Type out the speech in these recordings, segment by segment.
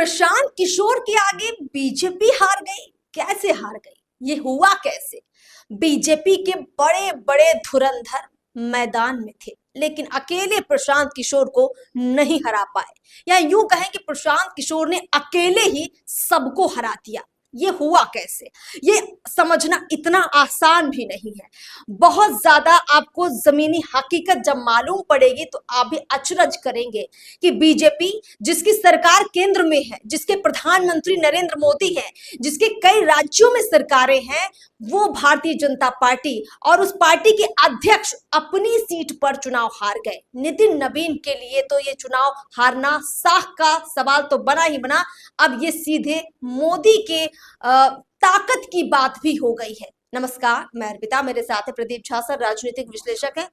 प्रशांत किशोर के आगे बीजेपी हार गई। कैसे हार गई, ये हुआ कैसे? बीजेपी के बड़े बड़े धुरंधर मैदान में थे, लेकिन अकेले प्रशांत किशोर को नहीं हरा पाए, या यूं कहें कि प्रशांत किशोर ने अकेले ही सबको हरा दिया। ये हुआ कैसे, ये समझना इतना आसान भी नहीं है। बहुत ज्यादा आपको जमीनी हकीकत जब मालूम पड़ेगी तो आप भी अचरज करेंगे कि बीजेपी, जिसकी सरकार केंद्र में है, जिसके प्रधानमंत्री नरेंद्र मोदी हैं, जिसके कई राज्यों में सरकारें हैं, वो भारतीय जनता पार्टी और उस पार्टी के अध्यक्ष अपनी सीट पर चुनाव हार गए। नितिन नवीन के लिए तो ये चुनाव हारना साख का सवाल तो बना ही बना, अब ये सीधे मोदी के ताकत की बात भी हो गई है। नमस्कार, मैं अर्पिता, मेरे साथ है प्रदीप झा सर, राजनीतिक विश्लेषक है।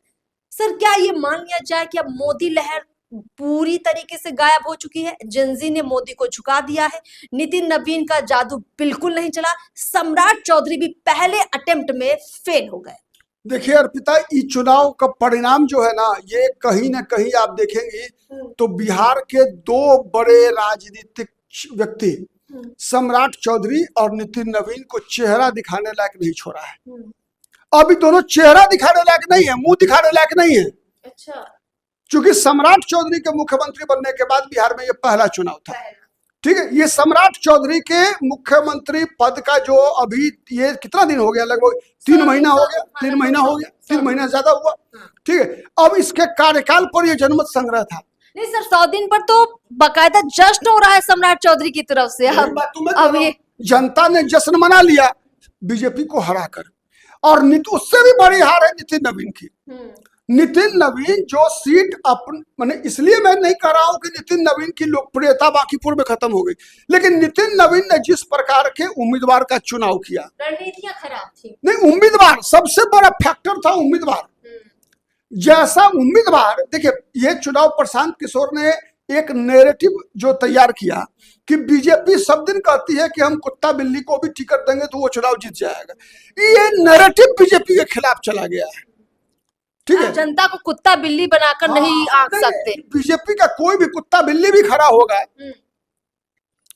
सर, क्या ये मान लिया जाए कि अब मोदी लहर पूरी तरीके से गायब हो चुकी है? जेनजी ने मोदी को झुका दिया है, नितिन नवीन का जादू बिल्कुल नहीं चला, सम्राट चौधरी भी पहले अटेम्प्ट में फेल हो गए। देखिए अर्पिता, इस चुनाव का परिणाम जो है ना, ये कहीं ना कहीं आप देखेंगे तो बिहार के दो बड़े राजनीतिक व्यक्ति सम्राट चौधरी और नितिन नवीन को चेहरा दिखाने लायक नहीं छोड़ा है। अभी दोनों चेहरा दिखाने लायक नहीं है, मुंह दिखाने लायक नहीं है। अच्छा, क्योंकि सम्राट चौधरी के मुख्यमंत्री बनने के बाद बिहार में ये पहला चुनाव था। ठीक है, ये सम्राट चौधरी के मुख्यमंत्री पद का जो अभी ये कितना दिन हो गया, लगभग 3 महीना हो गया, 3 महीना हो गया, 3 महीना ज्यादा हुआ। ठीक है, अब इसके कार्यकाल पर यह जनमत संग्रह था। नहीं सर, 100 दिन पर तो बकायदा जश्न हो रहा है सम्राट चौधरी की तरफ से। अब ये जनता ने जश्न मना लिया बीजेपी को हराकर, और उससे भी बड़ी हार है नितिन नवीन की। नितिन नवीन जो सीट मैंने इसलिए मैं नहीं कह रहा हूं कि नितिन नवीन की लोकप्रियता बांकीपुर में खत्म हो गई, लेकिन नितिन नवीन ने जिस प्रकार के उम्मीदवार का चुनाव किया, रणनीतियां खराब थी। नहीं, उम्मीदवार सबसे बड़ा फैक्टर था, उम्मीदवार। जैसा उम्मीदवार, देखिए ये चुनाव प्रशांत किशोर ने एक नैरेटिव जो तैयार किया कि बीजेपी सब दिन कहती है कि हम कुत्ता बिल्ली को भी टिकट देंगे तो वो चुनाव जीत जाएगा। ये नैरेटिव बीजेपी के खिलाफ चला गया है। ठीक है, जनता को कुत्ता बिल्ली बनाकर नहीं आंक सकते। बीजेपी का कोई भी कुत्ता बिल्ली भी खड़ा होगा,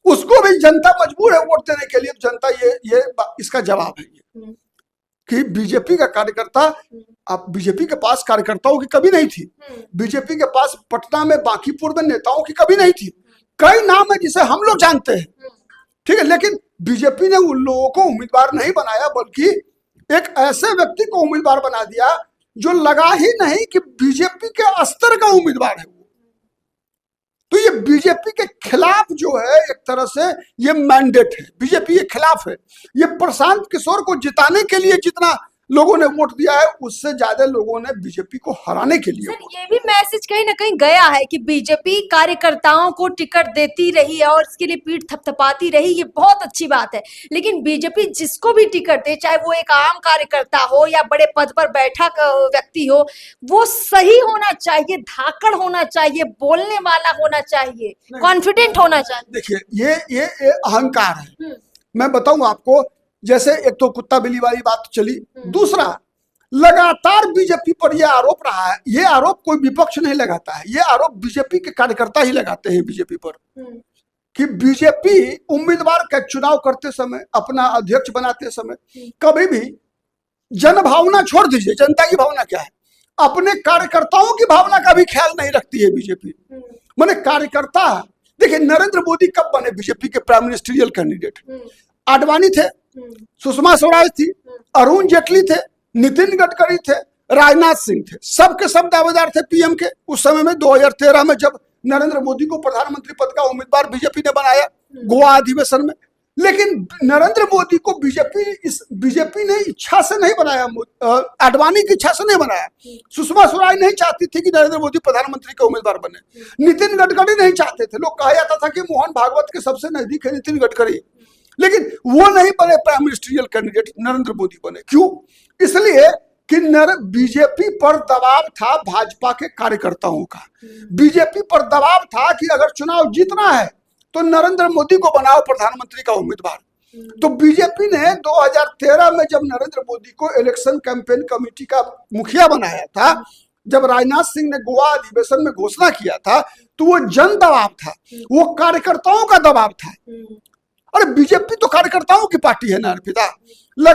उसको भी जनता मजबूर है वोट देने के लिए। जनता ये इसका जवाब है ये कि बीजेपी का कार्यकर्ता, अब बीजेपी के पास कार्यकर्ताओं की कमी नहीं थी, बीजेपी के पास पटना में बांकीपुर में नेताओं की कमी नहीं थी। कई नाम है जिसे हम लोग जानते हैं। ठीक है, लेकिन बीजेपी ने उन लोगों को उम्मीदवार नहीं बनाया, बल्कि एक ऐसे व्यक्ति को उम्मीदवार बना दिया जो लगा ही नहीं कि बीजेपी के स्तर का उम्मीदवार है वो। तो ये बीजेपी के खिलाफ जो है, एक तरह से ये मैंडेट है, बीजेपी के खिलाफ है। ये प्रशांत किशोर को जिताने के लिए जितना लोगों ने वोट दिया है, उससे ज्यादा लोगों ने बीजेपी को हराने के लिए। सर, ये भी मैसेज कहीं ना कहीं गया है कि बीजेपी कार्यकर्ताओं को टिकट देती रही है और इसके लिए पीठ थपथपाती रही, ये बहुत अच्छी बात है। लेकिन बीजेपी जिसको भी टिकट दे, चाहे वो एक आम कार्यकर्ता हो या बड़े पद पर बैठा व्यक्ति हो, वो सही होना चाहिए, धाकड़ होना चाहिए, बोलने वाला होना चाहिए, कॉन्फिडेंट होना चाहिए। देखिए ये अहंकार है। मैं बताऊं आपको, जैसे एक तो कुत्ता बिल्ली वाली बात चली, दूसरा लगातार बीजेपी पर यह आरोप रहा है, ये आरोप कोई विपक्ष नहीं लगाता है, ये आरोप बीजेपी के कार्यकर्ता ही लगाते हैं बीजेपी पर, कि बीजेपी उम्मीदवार का चुनाव करते समय, अपना अध्यक्ष बनाते समय कभी भी जनभावना छोड़ दीजिए, जनता की भावना क्या है, अपने कार्यकर्ताओं की भावना का भी ख्याल नहीं रखती है बीजेपी। माने कार्यकर्ता, देखिए नरेंद्र मोदी कब बने बीजेपी के प्राइम मिनिस्टरियल कैंडिडेट? आडवाणी थे, सुषमा स्वराज थी, अरुण जेटली थे, नितिन गडकरी थे, राजनाथ सिंह थे, सबके सब दावेदार थे पीएम के। उस समय में 2013 में जब नरेंद्र मोदी को प्रधानमंत्री पद का उम्मीदवार बीजेपी ने बनाया गोवा अधिवेशन में, लेकिन नरेंद्र मोदी को बीजेपी ने इच्छा से नहीं बनाया, आडवाणी की इच्छा से नहीं बनाया। सुषमा स्वराज नहीं चाहती थी कि नरेंद्र मोदी प्रधानमंत्री के उम्मीदवार बने, नितिन गडकरी नहीं चाहते थे, लोग कहा जाता था कि मोहन भागवत के सबसे नजदीक है नितिन गडकरी, लेकिन वो नहीं बने prime ministerial candidate, Narendra Modi बने। क्यों? इसलिए कि बीजेपी पर दबाव था भाजपा के कार्यकर्ताओं का, बीजेपी पर दबाव था कि अगर चुनाव जीतना है तो नरेंद्र मोदी को बनाओ प्रधानमंत्री का उम्मीदवार। तो बीजेपी ने 2013 में जब नरेंद्र मोदी को इलेक्शन कैंपेन कमेटी का मुखिया बनाया था, जब राजनाथ सिंह ने गोवा अधिवेशन में घोषणा किया था तो वो जन दबाव था, वो कार्यकर्ताओं का दबाव था। अरे बीजेपी तो कार्यकर्ताओं की पार्टी है ना अर्पिता।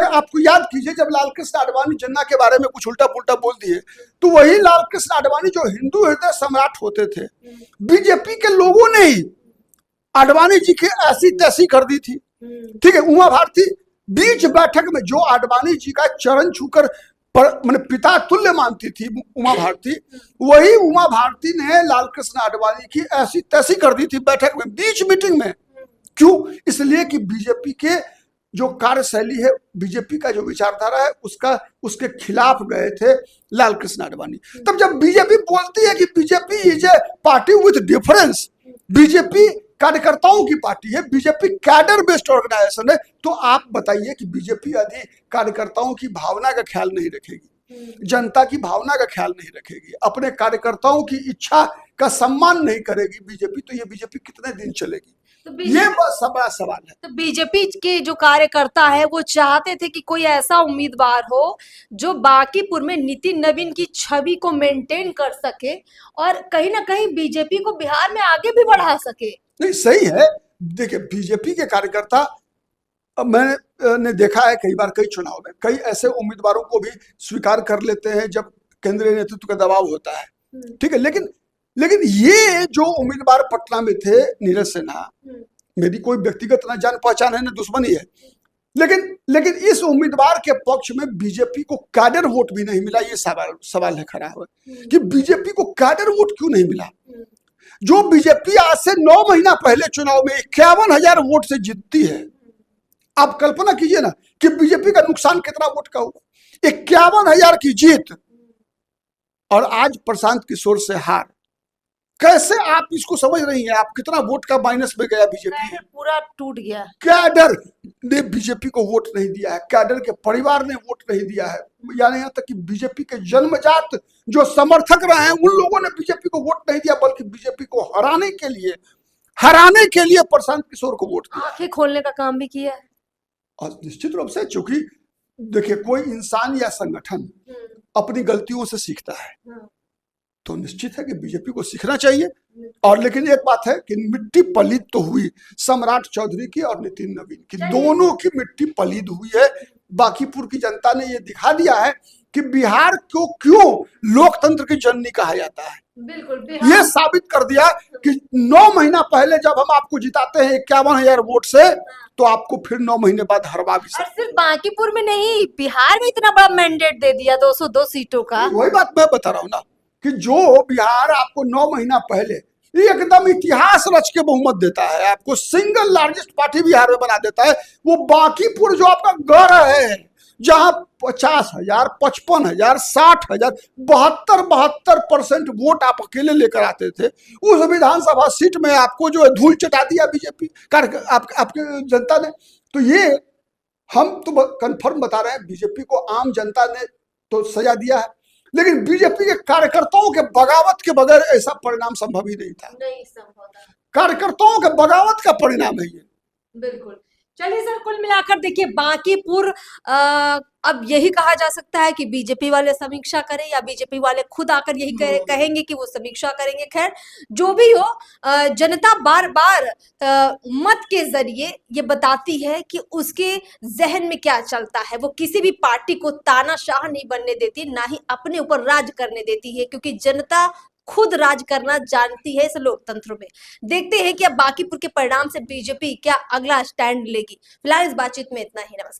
आपको याद कीजिए जब लालकृष्ण आडवाणी जिन्ना के बारे में कुछ उल्टा पुल्टा बोल दिए तो वही लालकृष्ण आडवाणी जो हिंदू हृदय सम्राट होते थे, बीजेपी के लोगों ने ही आडवाणी जी की ऐसी तैसी कर दी थी। ठीक है, उमा भारती बीच बैठक में जो आडवाणी जी का चरण छूकर मैंने पिता तुल्य मानती थी उमा भारती, वही उमा भारती ने लालकृष्ण आडवाणी की ऐसी तैसी कर दी थी बैठक में, बीच मीटिंग में। क्यों? इसलिए कि बीजेपी के जो कार्यशैली है, बीजेपी का जो विचारधारा है, उसके खिलाफ गए थे लालकृष्ण आडवाणी। तब जब बीजेपी बोलती है कि BJP is a party with difference, BJP कार्यकर्ताओं की पार्टी है, बीजेपी कैडर बेस्ड ऑर्गेनाइजेशन है, तो आप बताइए कि बीजेपी यदि कार्यकर्ताओं की भावना का ख्याल नहीं रखेगी, जनता की भावना का ख्याल नहीं रखेगी, अपने कार्यकर्ताओं की इच्छा का सम्मान नहीं करेगी बीजेपी, तो ये बीजेपी कितने दिन चलेगी? तो ये बस बड़ा सवाल है। तो बीजेपी के जो कार्यकर्ता है वो चाहते थे कि कोई ऐसा उम्मीदवार हो जो बांकीपुर में नितिन नवीन की छवि को मेंटेन कर सके और कहीं ना कहीं बीजेपी को बिहार में आगे भी बढ़ा सके। नहीं, सही है। देखिए बीजेपी के कार्यकर्ता, मैंने देखा है कई बार कई चुनाव में कई ऐसे उम्मीदवारों को भी स्वीकार कर लेते हैं जब केंद्रीय नेतृत्व का दबाव होता है। ठीक है, लेकिन ये जो उम्मीदवार पटना में थे नीरज सिन्हा, मेरी कोई व्यक्तिगत ना जान पहचान है ना दुश्मनी है, लेकिन इस उम्मीदवार के पक्ष में बीजेपी को कैडर वोट भी नहीं मिला। ये सवाल है खड़ा हुआ कि बीजेपी को कैडर वोट क्यों नहीं मिला? जो बीजेपी आज से 9 महीना पहले चुनाव में 51,000 वोट से जीतती है, आप कल्पना कीजिए ना कि बीजेपी का नुकसान कितना वोट का हुआ। 51,000 की जीत और आज प्रशांत किशोर से हार। कैसे आप इसको समझ रही हैं? आप कितना वोट का माइनस में गया बीजेपी? पूरा टूट गया। कैडर ने बीजेपी को वोट नहीं दिया है, कैडर के परिवार ने वोट नहीं दिया है, यानी यहाँ तक कि बीजेपी के जन्मजात जो समर्थक रहे हैं उन लोगों ने बीजेपी को वोट नहीं दिया, बल्कि बीजेपी को हराने के लिए प्रशांत किशोर को वोट दिया। आंखें खोलने का काम भी किया है। और निश्चित रूप से, चूंकि देखिए कोई इंसान या संगठन अपनी गलतियों से सीखता है तो निश्चित है कि बीजेपी को सीखना चाहिए। और लेकिन एक बात है कि मिट्टी पलीद तो हुई सम्राट चौधरी की और नितिन नवीन की, दोनों की मिट्टी पलीद हुई है। बांकीपुर की जनता ने ये दिखा दिया है कि बिहार को क्यों लोकतंत्र की जननी कहा जाता है। बिल्कुल, ये साबित कर दिया कि 9 महीना पहले जब हम आपको जिताते हैं 51,000 वोट से, तो आपको फिर 9 महीने बाद हरवा भी सकते। और सिर्फ बांकीपुर में नहीं, बिहार में इतना बड़ा मैंडेट दे दिया 202 सीटों का। वही बात मैं बता रहा हूँ ना कि जो बिहार आपको 9 महीना पहले एकदम इतिहास रच के बहुमत देता है, आपको सिंगल लार्जेस्ट पार्टी बिहार में बना देता है, वो बांकीपुर जो आपका गढ़ है जहां 50,000, 55,000, 60,000, 72% वोट आप अकेले लेकर आते थे, उस विधानसभा सीट में आपको जो है धूल चटा दिया बीजेपी आपके जनता ने। तो ये हम तो कंफर्म बता रहे हैं, बीजेपी को आम जनता ने तो सजा दिया है, लेकिन बीजेपी के कार्यकर्ताओं के बगावत के बगैर ऐसा परिणाम संभव ही नहीं था। नहीं संभव था, कार्यकर्ताओं के बगावत का परिणाम है ये। बिल्कुल। चलिए सर, कुल मिलाकर देखिए बांकीपुर अब यही कहा जा सकता है कि बीजेपी वाले समीक्षा करें या बीजेपी वाले खुद आकर यही कहेंगे कि वो समीक्षा करेंगे। खैर जो भी हो, जनता बार बार मत के जरिए ये बताती है कि उसके जहन में क्या चलता है। वो किसी भी पार्टी को तानाशाह नहीं बनने देती, ना ही अपने ऊपर राज करने देती है, क्योंकि जनता खुद राज करना जानती है इस लोकतंत्र में। देखते हैं कि अब बांकीपुर के परिणाम से बीजेपी क्या अगला स्टैंड लेगी। फिलहाल इस बातचीत में इतना ही। नमस्कार।